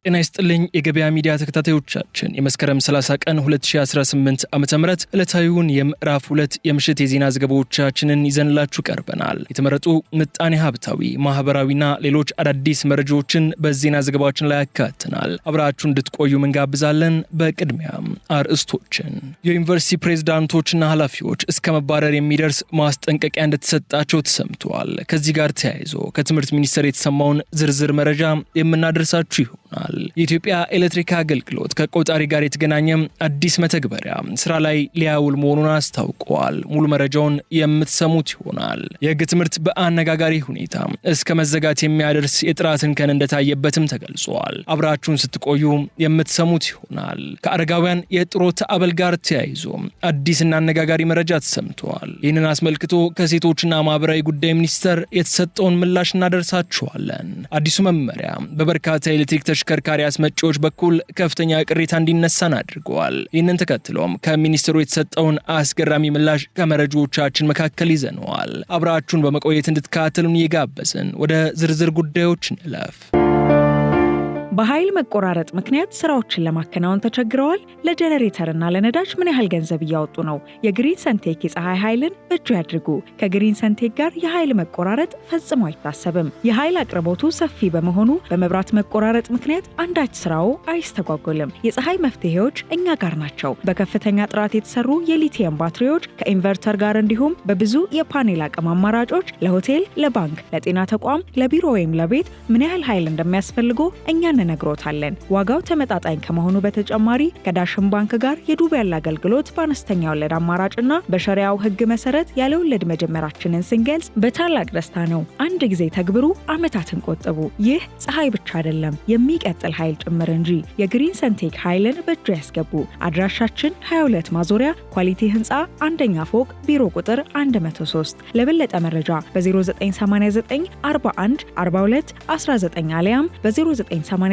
ጤና ይስጥልኝ የገበያ ሚዲያ ተከታታዮቻችን የመስከረም 30 ቀን 2018 ዓመተ ምህረት ዕለታዊውን የምዕራፍ 2 የምሽት የዜና ዘገባዎቻችንን ይዘንላችሁ ቀርበናል። የተመረጡ ምጣኔ ሀብታዊ፣ ማህበራዊና ሌሎች አዳዲስ መረጃዎችን በዜና ዘገባችን ላይ ያካተናል። አብራችሁ እንድትቆዩ እንጋብዛለን። በቅድሚያም አርዕስቶችን የዩኒቨርሲቲ ፕሬዝዳንቶችና ኃላፊዎች እስከ መባረር የሚደርስ ማስጠንቀቂያ እንደተሰጣቸው ተሰምቷል። ከዚህ ጋር ተያይዞ ከትምህርት ሚኒስቴር የተሰማውን ዝርዝር መረጃ የምናደርሳችሁ ይሆናል። የኢትዮጵያ ኤሌክትሪክ አገልግሎት ከቆጣሪ ጋር የተገናኘ አዲስ መተግበሪያ ስራ ላይ ሊያውል መሆኑን አስታውቋል። ሙሉ መረጃውን የምትሰሙት ይሆናል። የሕግ ትምህርት በአነጋጋሪ ሁኔታ እስከ መዘጋት የሚያደርስ የጥራት እንከን እንደታየበትም ተገልጿል። አብራችሁን ስትቆዩ የምትሰሙት ይሆናል። ከአረጋውያን የጡረታ አበል ጋር ተያይዞ አዲስና አነጋጋሪ መረጃ ተሰምቷል። ይህንን አስመልክቶ ከሴቶችና ማህበራዊ ጉዳይ ሚኒስቴር የተሰጠውን ምላሽ እናደርሳችኋለን። አዲሱ መመሪያ በበርካታ ኤሌክትሪክ ተሽከርካሪ አስመጪዎች በኩል ከፍተኛ ቅሬታ እንዲነሳን አድርገዋል። ይህንን ተከትሎም ከሚኒስትሩ የተሰጠውን አስገራሚ ምላሽ ከመረጃዎቻችን መካከል ይዘነዋል። አብራችሁን በመቆየት እንድትከታተሉን እየጋበዝን ወደ ዝርዝር ጉዳዮች እንለፍ። በኃይል መቆራረጥ ምክንያት ስራዎችን ለማከናወን ተቸግረዋል? ለጀነሬተርና ለነዳጅ ምን ያህል ገንዘብ እያወጡ ነው? የግሪን ሰንቴክ የፀሐይ ኃይልን በእጁ ያድርጉ። ከግሪን ሰንቴክ ጋር የኃይል መቆራረጥ ፈጽሞ አይታሰብም። የኃይል አቅርቦቱ ሰፊ በመሆኑ በመብራት መቆራረጥ ምክንያት አንዳች ስራው አይስተጓጎልም። የፀሐይ መፍትሄዎች እኛ ጋር ናቸው። በከፍተኛ ጥራት የተሰሩ የሊቲየም ባትሪዎች ከኢንቨርተር ጋር እንዲሁም በብዙ የፓኔል አቅም አማራጮች ለሆቴል፣ ለባንክ፣ ለጤና ተቋም፣ ለቢሮ ወይም ለቤት ምን ያህል ኃይል እንደሚያስፈልጎ እኛ እንነግሮታለን። ዋጋው ተመጣጣኝ ከመሆኑ በተጨማሪ ከዳሽን ባንክ ጋር የዱቤ ያለ አገልግሎት በአነስተኛ ወለድ አማራጭና በሸሪያው ሕግ መሰረት ያለ ወለድ መጀመራችንን ስንገልጽ በታላቅ ደስታ ነው። አንድ ጊዜ ተግብሩ፣ ዓመታትን ቆጥቡ። ይህ ፀሐይ ብቻ አይደለም፣ የሚቀጥል ኃይል ጭምር እንጂ። የግሪን ሰንቴክ ኃይልን በእጁ ያስገቡ። አድራሻችን 22 ማዞሪያ ኳሊቲ ህንፃ አንደኛ ፎቅ ቢሮ ቁጥር 103። ለበለጠ መረጃ በ0989 41 42 19 አሊያም በ0989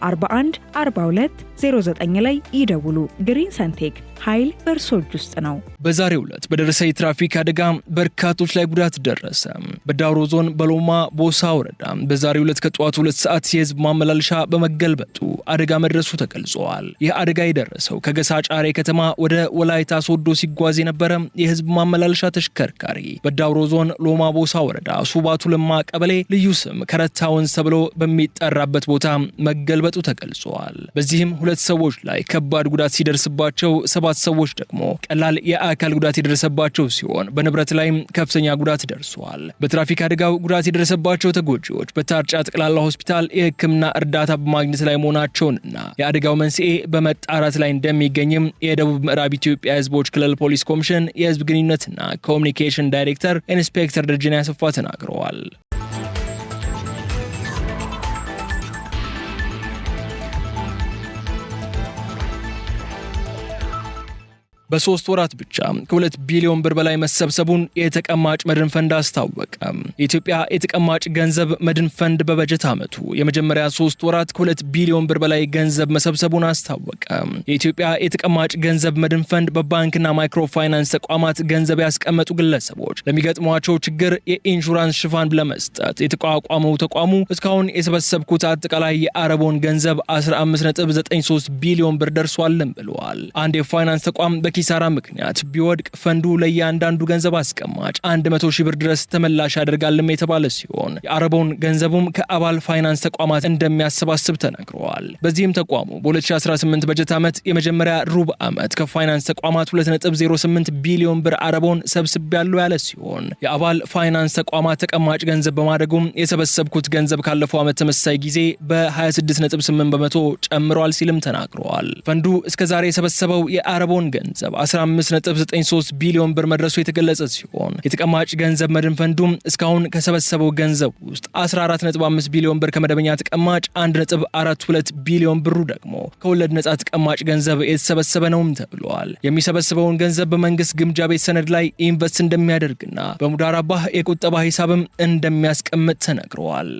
41 42 09 ላይ ይደውሉ። ግሪን ሰንቴክ ኃይል በእርሶ እጅ ውስጥ ነው። በዛሬው ዕለት በደረሰ የትራፊክ አደጋ በርካቶች ላይ ጉዳት ደረሰ። በዳውሮ ዞን በሎማ ቦሳ ወረዳ በዛሬው ዕለት ከጠዋቱ 2 ሰዓት የህዝብ ማመላለሻ በመገልበጡ አደጋ መድረሱ ተገልጿል። ይህ አደጋ የደረሰው ከገሳ ጫሬ ከተማ ወደ ወላይታ ሶዶ ሲጓዝ የነበረ የህዝብ ማመላለሻ ተሽከርካሪ በዳውሮ ዞን ሎማ ቦሳ ወረዳ ሱባቱ ለማ ቀበሌ ልዩ ስም ከረታ ወንዝ ተብሎ በሚጠራበት ቦታ መገልበጡ ተገልጿል። በዚህም 2 ሰዎች ላይ ከባድ ጉዳት ሲደርስባቸው 7 ሰዎች ደግሞ ቀላል የአካል ጉዳት የደረሰባቸው ሲሆን በንብረት ላይም ከፍተኛ ጉዳት ደርሷል። በትራፊክ አደጋው ጉዳት የደረሰባቸው ተጎጂዎች በታርጫ ጠቅላላ ሆስፒታል የሕክምና እርዳታ በማግኘት ላይ መሆናቸውንና የአደጋው መንስኤ በመጣራት ላይ እንደሚገኝም የደቡብ ምዕራብ ኢትዮጵያ ህዝቦች ክልል ፖሊስ ኮሚሽን የህዝብ ግንኙነትና ኮሚኒኬሽን ዳይሬክተር ኢንስፔክተር ደጀኔ አሰፋ ተናግረዋል። በ3 ወራት ብቻ ከ2 ቢሊዮን ብር በላይ መሰብሰቡን የተቀማጭ መድን ፈንድ አስታወቀ። የኢትዮጵያ የተቀማጭ ገንዘብ መድን ፈንድ በበጀት ዓመቱ የመጀመሪያ 3 ወራት ከ2 ቢሊዮን ብር በላይ ገንዘብ መሰብሰቡን አስታወቀ። የኢትዮጵያ የተቀማጭ ገንዘብ መድን ፈንድ በባንክና ማይክሮ ፋይናንስ ተቋማት ገንዘብ ያስቀመጡ ግለሰቦች ለሚገጥሟቸው ችግር የኢንሹራንስ ሽፋን ለመስጠት የተቋቋመው ተቋሙ እስካሁን የሰበሰብኩት አጠቃላይ የአረቦን ገንዘብ 15.93 ቢሊዮን ብር ደርሷልም ብለዋል። አንድ የፋይናንስ ተቋም ኪሳራ ምክንያት ቢወድቅ ፈንዱ ለእያንዳንዱ ገንዘብ አስቀማጭ 100 ሺህ ብር ድረስ ተመላሽ ያደርጋልም የተባለ ሲሆን የአረቦን ገንዘቡም ከአባል ፋይናንስ ተቋማት እንደሚያሰባስብ ተነግረዋል። በዚህም ተቋሙ በ2018 በጀት ዓመት የመጀመሪያ ሩብ ዓመት ከፋይናንስ ተቋማት 2.08 ቢሊዮን ብር አረቦን ሰብስቤያለሁ ያለ ሲሆን የአባል ፋይናንስ ተቋማት ተቀማጭ ገንዘብ በማደጉም የሰበሰብኩት ገንዘብ ካለፈው ዓመት ተመሳሳይ ጊዜ በ26.8 በመቶ ጨምሯል ሲልም ተናግረዋል። ፈንዱ እስከዛሬ የሰበሰበው የአረቦን ገንዘብ 15.93 ቢሊዮን ብር መድረሱ የተገለጸ ሲሆን የተቀማጭ ገንዘብ መድን ፈንዱም እስካሁን ከሰበሰበው ገንዘብ ውስጥ 14.5 ቢሊዮን ብር ከመደበኛ ተቀማጭ፣ 1.42 ቢሊዮን ብሩ ደግሞ ከወለድ ነጻ ተቀማጭ ገንዘብ የተሰበሰበ ነውም ተብሏል። የሚሰበስበውን ገንዘብ በመንግስት ግምጃ ቤት ሰነድ ላይ ኢንቨስት እንደሚያደርግና በሙዳራባህ የቁጠባ ሂሳብም እንደሚያስቀምጥ ተነግረዋል።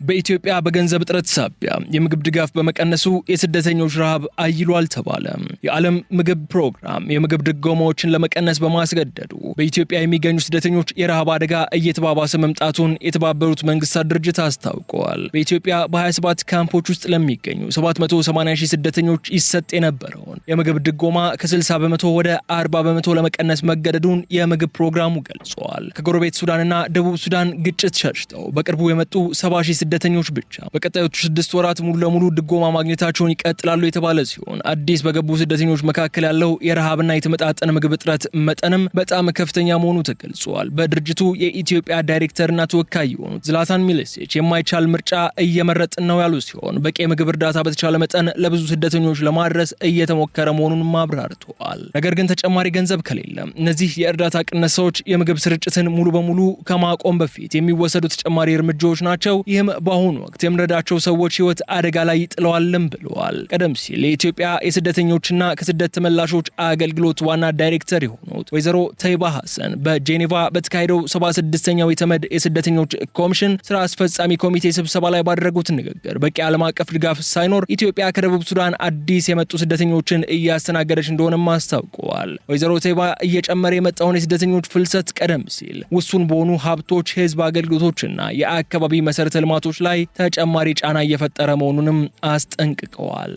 በኢትዮጵያ በገንዘብ እጥረት ሳቢያ የምግብ ድጋፍ በመቀነሱ የስደተኞች ረሃብ አይሏል ተባለ። የዓለም ምግብ ፕሮግራም የምግብ ድጎማዎችን ለመቀነስ በማስገደዱ በኢትዮጵያ የሚገኙ ስደተኞች የረሃብ አደጋ እየተባባሰ መምጣቱን የተባበሩት መንግስታት ድርጅት አስታውቀዋል። በኢትዮጵያ በ27 ካምፖች ውስጥ ለሚገኙ 780 ሺህ ስደተኞች ይሰጥ የነበረውን የምግብ ድጎማ ከ60 በመቶ ወደ 40 በመቶ ለመቀነስ መገደዱን የምግብ ፕሮግራሙ ገልጿል። ከጎረቤት ሱዳንና ደቡብ ሱዳን ግጭት ሸሽተው በቅርቡ የመጡ 70 ሺህ ስደተኞች ብቻ በቀጣዮቹ 6 ወራት ሙሉ ለሙሉ ድጎማ ማግኘታቸውን ይቀጥላሉ የተባለ ሲሆን አዲስ በገቡ ስደተኞች መካከል ያለው የረሃብና የተመጣጠነ ምግብ እጥረት መጠንም በጣም ከፍተኛ መሆኑ ተገልጿል። በድርጅቱ የኢትዮጵያ ዳይሬክተርና ተወካይ የሆኑት ዝላታን ሚለሴች የማይቻል ምርጫ እየመረጥን ነው ያሉ ሲሆን በቂ የምግብ እርዳታ በተቻለ መጠን ለብዙ ስደተኞች ለማድረስ እየተሞከረ መሆኑን አብራርተዋል። ነገር ግን ተጨማሪ ገንዘብ ከሌለ እነዚህ የእርዳታ ቅነሳዎች የምግብ ስርጭትን ሙሉ በሙሉ ከማቆም በፊት የሚወሰዱ ተጨማሪ እርምጃዎች ናቸው። ይህም በአሁኑ ወቅት የምንረዳቸው ሰዎች ህይወት አደጋ ላይ ይጥለዋልም ብለዋል። ቀደም ሲል የኢትዮጵያ የስደተኞችና ከስደት ተመላሾች አገልግሎት ዋና ዳይሬክተር የሆኑት ወይዘሮ ተይባ ሐሰን በጄኔቫ በተካሄደው 76ኛው የተመድ የስደተኞች ኮሚሽን ስራ አስፈጻሚ ኮሚቴ ስብሰባ ላይ ባደረጉት ንግግር በቂ ዓለም አቀፍ ድጋፍ ሳይኖር ኢትዮጵያ ከደቡብ ሱዳን አዲስ የመጡ ስደተኞችን እያስተናገደች እንደሆነም አስታውቀዋል። ወይዘሮ ተይባ እየጨመረ የመጣውን የስደተኞች ፍልሰት ቀደም ሲል ውሱን በሆኑ ሀብቶች፣ የህዝብ አገልግሎቶችና የአካባቢ መሰረተ ልማቶች ላይ ተጨማሪ ጫና እየፈጠረ መሆኑንም አስጠንቅቀዋል።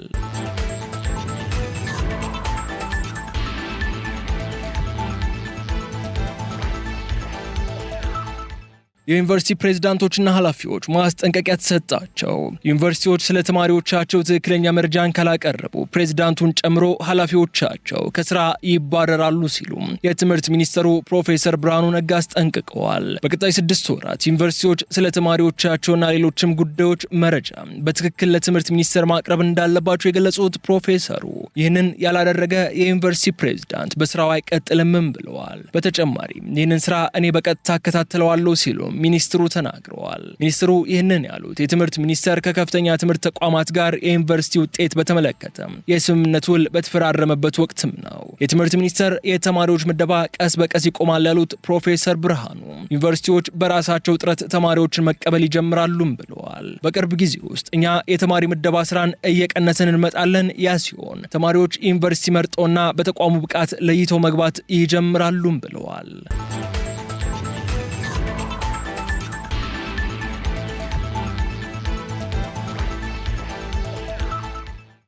የዩኒቨርሲቲ ፕሬዝዳንቶችና ኃላፊዎች ማስጠንቀቂያ ተሰጣቸው። ዩኒቨርሲቲዎች ስለ ተማሪዎቻቸው ትክክለኛ መረጃን ካላቀረቡ ፕሬዝዳንቱን ጨምሮ ኃላፊዎቻቸው ከስራ ይባረራሉ ሲሉ የትምህርት ሚኒስትሩ ፕሮፌሰር ብርሃኑ ነጋ አስጠንቅቀዋል። በቀጣይ 6 ወራት ዩኒቨርሲቲዎች ስለ ተማሪዎቻቸውና ሌሎችም ጉዳዮች መረጃ በትክክል ለትምህርት ሚኒስቴር ማቅረብ እንዳለባቸው የገለጹት ፕሮፌሰሩ ይህንን ያላደረገ የዩኒቨርሲቲ ፕሬዝዳንት በስራው አይቀጥልምም ብለዋል። በተጨማሪም ይህንን ስራ እኔ በቀጥታ እከታተለዋለሁ ሲሉ ሚኒስትሩ ተናግረዋል። ሚኒስትሩ ይህንን ያሉት የትምህርት ሚኒስቴር ከከፍተኛ ትምህርት ተቋማት ጋር የዩኒቨርሲቲ ውጤት በተመለከተ የስምምነት ውል በተፈራረመበት ወቅትም ነው። የትምህርት ሚኒስቴር የተማሪዎች ምደባ ቀስ በቀስ ይቆማል ያሉት ፕሮፌሰር ብርሃኑ ዩኒቨርሲቲዎች በራሳቸው ጥረት ተማሪዎችን መቀበል ይጀምራሉም ብለዋል። በቅርብ ጊዜ ውስጥ እኛ የተማሪ ምደባ ስራን እየቀነስን እንመጣለን። ያ ሲሆን ተማሪዎች ዩኒቨርሲቲ መርጠውና በተቋሙ ብቃት ለይተው መግባት ይጀምራሉም ብለዋል።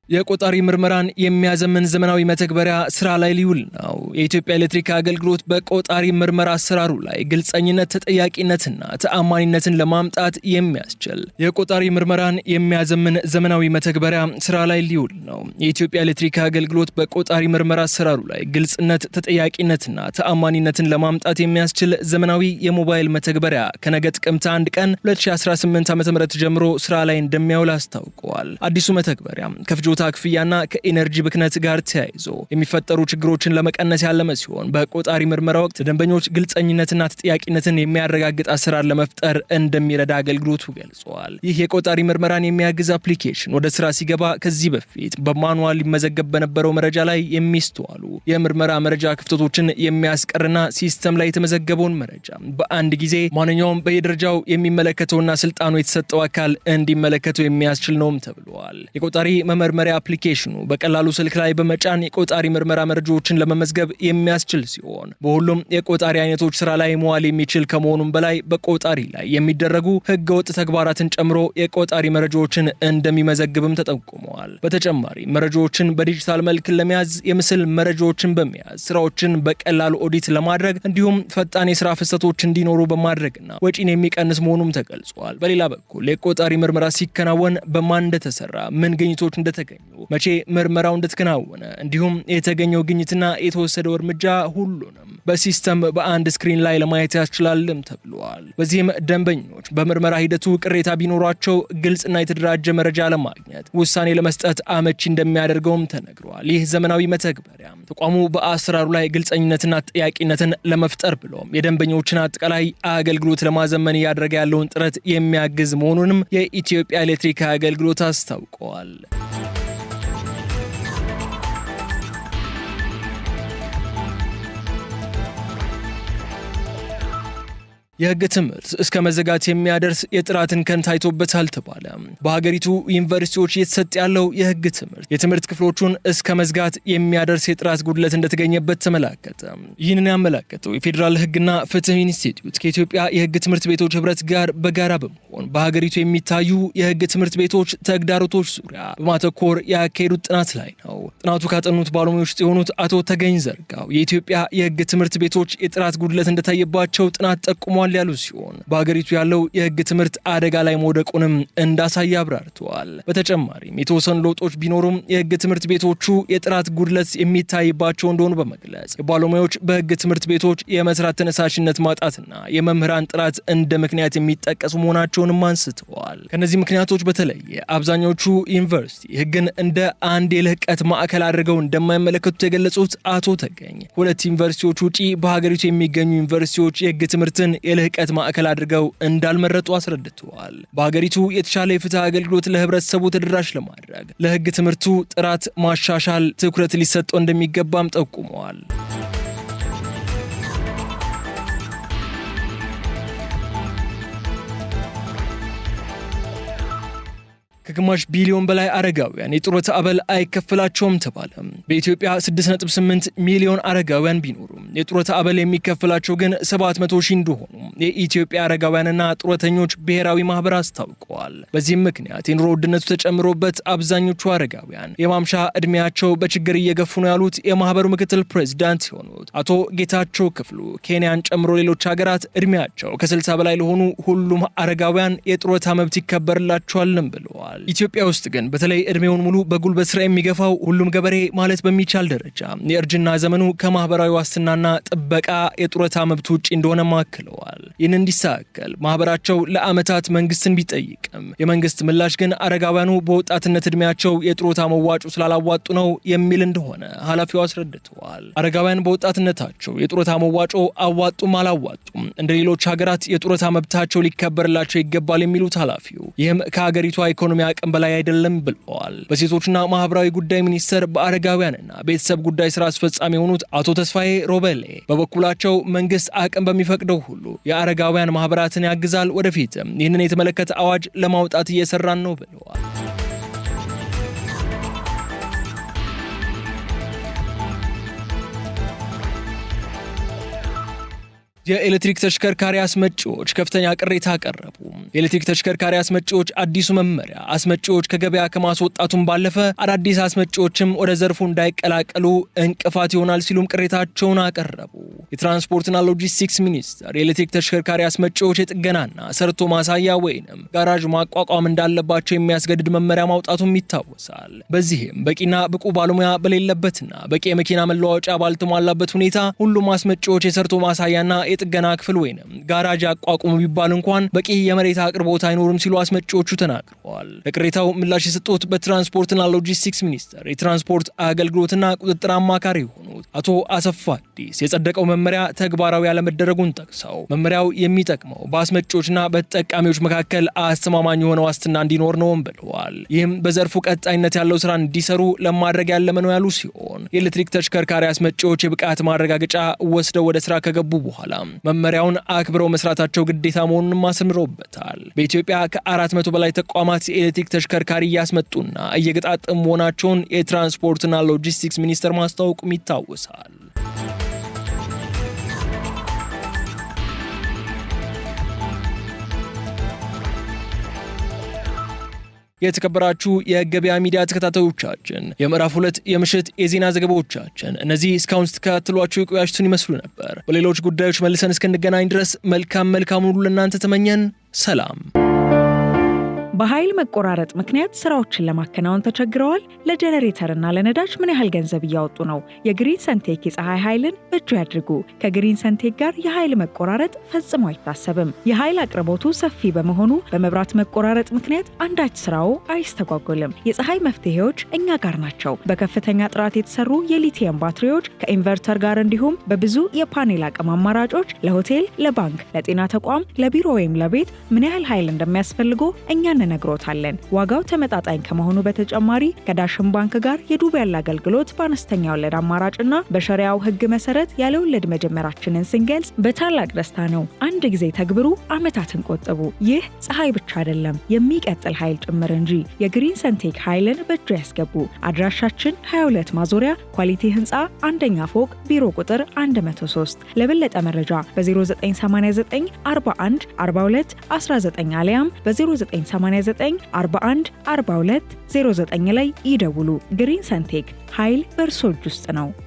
የቆጣሪ ምርመራን የሚያዘምን ዘመናዊ መተግበሪያ ስራ ላይ ሊውል ነው። የኢትዮጵያ ኤሌክትሪክ አገልግሎት በቆጣሪ ምርመራ አሰራሩ ላይ ግልጸኝነት፣ ተጠያቂነትና ተአማኒነትን ለማምጣት የሚያስችል የቆጣሪ ምርመራን የሚያዘምን ዘመናዊ መተግበሪያ ስራ ላይ ሊውል ነው። የኢትዮጵያ ኤሌክትሪክ አገልግሎት በቆጣሪ ምርመራ አሰራሩ ላይ ግልጽነት፣ ተጠያቂነትና ተአማኒነትን ለማምጣት የሚያስችል ዘመናዊ የሞባይል መተግበሪያ ከነገ ጥቅምት 1 ቀን 2018 ዓ.ም ጀምሮ ስራ ላይ እንደሚያውል አስታውቀዋል። አዲሱ መተግበሪያ ከፍጆታ ክፍያና ከኢነርጂ ብክነት ጋር ተያይዞ የሚፈጠሩ ችግሮችን ለመቀነስ ያለመ ሲሆን በቆጣሪ ምርመራ ወቅት ደንበኞች ግልጸኝነትና ተጠያቂነትን የሚያረጋግጥ አሰራር ለመፍጠር እንደሚረዳ አገልግሎቱ ገልጿል። ይህ የቆጣሪ ምርመራን የሚያግዝ አፕሊኬሽን ወደ ስራ ሲገባ ከዚህ በፊት በማኑዋል ሊመዘገብ በነበረው መረጃ ላይ የሚስተዋሉ የምርመራ መረጃ ክፍተቶችን የሚያስቀርና ሲስተም ላይ የተመዘገበውን መረጃ በአንድ ጊዜ ማንኛውም በየደረጃው የሚመለከተውና ስልጣኑ የተሰጠው አካል እንዲመለከተው የሚያስችል ነውም ተብሏል። የቆጣሪ መመርመሪያ አፕሊኬሽኑ በቀላሉ ስልክ ላይ በመጫን የቆጣሪ ምርመራ መረጃዎችን ለመመዝገብ የሚያስችል ሲሆን በሁሉም የቆጣሪ አይነቶች ስራ ላይ መዋል የሚችል ከመሆኑም በላይ በቆጣሪ ላይ የሚደረጉ ህገወጥ ተግባራትን ጨምሮ የቆጣሪ መረጃዎችን እንደሚመዘግብም ተጠቁመዋል። በተጨማሪ መረጃዎችን በዲጂታል መልክ ለመያዝ የምስል መረጃዎችን በመያዝ ስራዎችን በቀላሉ ኦዲት ለማድረግ እንዲሁም ፈጣን የስራ ፍሰቶች እንዲኖሩ በማድረግና ወጪን የሚቀንስ መሆኑም ተገልጿል። በሌላ በኩል የቆጣሪ ምርመራ ሲከናወን በማን እንደተሰራ፣ ምን ግኝቶች እንደተገኙ፣ መቼ ምርመራው እንደተከናወነ እንዲሁም የተገኘው ግኝትና የተወሰደው እርምጃ ሁሉንም በሲስተም በአንድ ስክሪን ላይ ለማየት ያስችላልም ተብሏል። በዚህም ደንበኞች በምርመራ ሂደቱ ቅሬታ ቢኖራቸው ግልጽና የተደራጀ መረጃ ለማግኘት ውሳኔ ለመስጠት አመቺ እንደሚያደርገውም ተነግሯል። ይህ ዘመናዊ መተግበሪያ ተቋሙ በአሰራሩ ላይ ግልጸኝነትና ተጠያቂነትን ለመፍጠር ብሎም የደንበኞችን አጠቃላይ አገልግሎት ለማዘመን እያደረገ ያለውን ጥረት የሚያግዝ መሆኑንም የኢትዮጵያ ኤሌክትሪክ አገልግሎት አስታውቀዋል። የህግ ትምህርት እስከ መዘጋት የሚያደርስ የጥራትን እንከን ታይቶበታል ተባለ። በሀገሪቱ ዩኒቨርሲቲዎች እየተሰጠ ያለው የህግ ትምህርት የትምህርት ክፍሎቹን እስከ መዝጋት የሚያደርስ የጥራት ጉድለት እንደተገኘበት ተመላከተ። ይህንን ያመላከተው የፌዴራል ህግና ፍትህ ኢንስቲትዩት ከኢትዮጵያ የህግ ትምህርት ቤቶች ህብረት ጋር በጋራ በመሆን በሀገሪቱ የሚታዩ የህግ ትምህርት ቤቶች ተግዳሮቶች ዙሪያ በማተኮር ያካሄዱት ጥናት ላይ ነው። ጥናቱ ካጠኑት ባለሙያዎች ውስጥ የሆኑት አቶ ተገኝ ዘርጋው የኢትዮጵያ የህግ ትምህርት ቤቶች የጥራት ጉድለት እንደታየባቸው ጥናት ጠቁሟል ያሉ ሲሆን በሀገሪቱ ያለው የህግ ትምህርት አደጋ ላይ መውደቁንም እንዳሳየ አብራርተዋል። በተጨማሪም የተወሰኑ ለውጦች ቢኖሩም የህግ ትምህርት ቤቶቹ የጥራት ጉድለት የሚታይባቸው እንደሆኑ በመግለጽ ባለሙያዎች በህግ ትምህርት ቤቶች የመስራት ተነሳሽነት ማጣትና የመምህራን ጥራት እንደ ምክንያት የሚጠቀሱ መሆናቸውንም አንስተዋል። ከነዚህ ምክንያቶች በተለየ አብዛኞቹ ዩኒቨርሲቲ ህግን እንደ አንድ የልህቀት ማዕከል አድርገው እንደማይመለከቱት የገለጹት አቶ ተገኝ ሁለት ዩኒቨርሲቲዎች ውጪ በሀገሪቱ የሚገኙ ዩኒቨርሲቲዎች የህግ ትምህርትን የልህቀት ማዕከል አድርገው እንዳልመረጡ አስረድተዋል። በሀገሪቱ የተሻለ የፍትህ አገልግሎት ለህብረተሰቡ ተደራሽ ለማድረግ ለህግ ትምህርቱ ጥራት ማሻሻል ትኩረት ሊሰጠው እንደሚገባም ጠቁመዋል። ከግማሽ ቢሊዮን በላይ አረጋውያን የጡረታ አበል አይከፍላቸውም ተባለ። በኢትዮጵያ 6.8 ሚሊዮን አረጋውያን ቢኖሩም የጡረታ አበል የሚከፍላቸው ግን 700 ሺህ እንደሆኑ የኢትዮጵያ አረጋውያንና ጡረተኞች ብሔራዊ ማህበር አስታውቀዋል። በዚህም ምክንያት የኑሮ ውድነቱ ተጨምሮበት አብዛኞቹ አረጋውያን የማምሻ እድሜያቸው በችግር እየገፉ ነው ያሉት የማህበሩ ምክትል ፕሬዝዳንት የሆኑት አቶ ጌታቸው ክፍሉ ኬንያን ጨምሮ ሌሎች ሀገራት እድሜያቸው ከ60 በላይ ለሆኑ ሁሉም አረጋውያን የጡረታ መብት ይከበርላቸዋልም ብለዋል። ኢትዮጵያ ውስጥ ግን በተለይ እድሜውን ሙሉ በጉልበት ስራ የሚገፋው ሁሉም ገበሬ ማለት በሚቻል ደረጃ የእርጅና ዘመኑ ከማህበራዊ ዋስትናና ጥበቃ የጡረታ መብት ውጪ እንደሆነ ማክለዋል። ይህን እንዲሳከል ማህበራቸው ለአመታት መንግስትን ቢጠይቅም የመንግስት ምላሽ ግን አረጋውያኑ በወጣትነት እድሜያቸው የጡረታ መዋጮ ስላላዋጡ ነው የሚል እንደሆነ ኃላፊው አስረድተዋል። አረጋውያን በወጣትነታቸው የጡረታ መዋጮ አዋጡም አላዋጡም እንደ ሌሎች ሀገራት የጡረታ መብታቸው ሊከበርላቸው ይገባል የሚሉት ኃላፊው ይህም ከሀገሪቷ ኢኮኖሚ አቅም በላይ አይደለም ብለዋል። በሴቶችና ማህበራዊ ጉዳይ ሚኒስቴር በአረጋውያንና ቤተሰብ ጉዳይ ስራ አስፈጻሚ የሆኑት አቶ ተስፋዬ ሮቤሌ በበኩላቸው መንግስት አቅም በሚፈቅደው ሁሉ የአረጋውያን ማህበራትን ያግዛል፣ ወደፊትም ይህንን የተመለከተ አዋጅ ለማውጣት እየሰራን ነው ብለዋል። የኤሌክትሪክ ተሽከርካሪ አስመጪዎች ከፍተኛ ቅሬታ አቀረቡ። የኤሌክትሪክ ተሽከርካሪ አስመጪዎች አዲሱ መመሪያ አስመጪዎች ከገበያ ከማስወጣቱም ባለፈ አዳዲስ አስመጪዎችም ወደ ዘርፉ እንዳይቀላቀሉ እንቅፋት ይሆናል ሲሉም ቅሬታቸውን አቀረቡ። የትራንስፖርትና ሎጂስቲክስ ሚኒስቴር የኤሌክትሪክ ተሽከርካሪ አስመጪዎች የጥገናና ሰርቶ ማሳያ ወይንም ጋራዥ ማቋቋም እንዳለባቸው የሚያስገድድ መመሪያ ማውጣቱም ይታወሳል። በዚህም በቂና ብቁ ባለሙያ በሌለበትና በቂ የመኪና መለዋወጫ ባልተሟላበት ሁኔታ ሁሉም አስመጪዎች የሰርቶ ማሳያና የጥገና ክፍል ወይንም ጋራጅ አቋቁሙ ቢባል እንኳን በቂ የመሬት አቅርቦት አይኖርም ሲሉ አስመጪዎቹ ተናግረዋል። ለቅሬታው ምላሽ የሰጡት በትራንስፖርትና ሎጂስቲክስ ሚኒስቴር የትራንስፖርት አገልግሎትና ቁጥጥር አማካሪ የሆኑት አቶ አሰፋ አዲስ የጸደቀው መመሪያ ተግባራዊ ያለመደረጉን ጠቅሰው መመሪያው የሚጠቅመው በአስመጪዎችና በተጠቃሚዎች መካከል አስተማማኝ የሆነ ዋስትና እንዲኖር ነውም ብለዋል። ይህም በዘርፉ ቀጣይነት ያለው ስራ እንዲሰሩ ለማድረግ ያለመ ነው ያሉ ሲሆን የኤሌክትሪክ ተሽከርካሪ አስመጪዎች የብቃት ማረጋገጫ ወስደው ወደ ስራ ከገቡ በኋላ መመሪያውን አክብረው መስራታቸው ግዴታ መሆኑንም አስምረውበታል። በኢትዮጵያ ከ400 በላይ ተቋማት የኤሌክትሪክ ተሽከርካሪ እያስመጡና እየገጣጠሙ መሆናቸውን የትራንስፖርትና ሎጂስቲክስ ሚኒስቴር ማስታወቁም ይታወሳል። የተከበራችሁ የገበያ ሚዲያ ተከታታዮቻችን የምዕራፍ 2 የምሽት የዜና ዘገባዎቻችን እነዚህ እስካሁን ስትከታተሏቸው የቆያችሁትን ይመስሉ ነበር። በሌሎች ጉዳዮች መልሰን እስክንገናኝ ድረስ መልካሙን ሁሉ ለእናንተ ተመኘን። ሰላም። በኃይል መቆራረጥ ምክንያት ስራዎችን ለማከናወን ተቸግረዋል? ለጀነሬተርና ለነዳጅ ምን ያህል ገንዘብ እያወጡ ነው? የግሪን ሰንቴክ የፀሐይ ኃይልን በእጁ ያድርጉ። ከግሪን ሰንቴክ ጋር የኃይል መቆራረጥ ፈጽሞ አይታሰብም። የኃይል አቅርቦቱ ሰፊ በመሆኑ በመብራት መቆራረጥ ምክንያት አንዳች ስራው አይስተጓጎልም። የፀሐይ መፍትሄዎች እኛ ጋር ናቸው። በከፍተኛ ጥራት የተሰሩ የሊቲየም ባትሪዎች ከኢንቨርተር ጋር እንዲሁም በብዙ የፓኔል አቅም አማራጮች ለሆቴል፣ ለባንክ፣ ለጤና ተቋም፣ ለቢሮ ወይም ለቤት ምን ያህል ኃይል እንደሚያስፈልጎ እኛን እንነግሮታለን። ዋጋው ተመጣጣኝ ከመሆኑ በተጨማሪ ከዳሽን ባንክ ጋር የዱቤ ያለ አገልግሎት በአነስተኛ ወለድ አማራጭና በሸሪያው ሕግ መሰረት ያለ ወለድ መጀመራችንን ስንገልጽ በታላቅ ደስታ ነው። አንድ ጊዜ ተግብሩ፣ ዓመታትን ቆጥቡ። ይህ ፀሐይ ብቻ አይደለም የሚቀጥል ኃይል ጭምር እንጂ። የግሪን ሰንቴክ ኃይልን በእጁ ያስገቡ። አድራሻችን 22 ማዞሪያ ኳሊቲ ህንፃ አንደኛ ፎቅ ቢሮ ቁጥር 103። ለበለጠ መረጃ በ0989 41 42 19 አሊያም በ0989 41 42 09 ላይ ይደውሉ። ግሪን ሰንቴክ ኃይል በእርሶ እጅ ውስጥ ነው።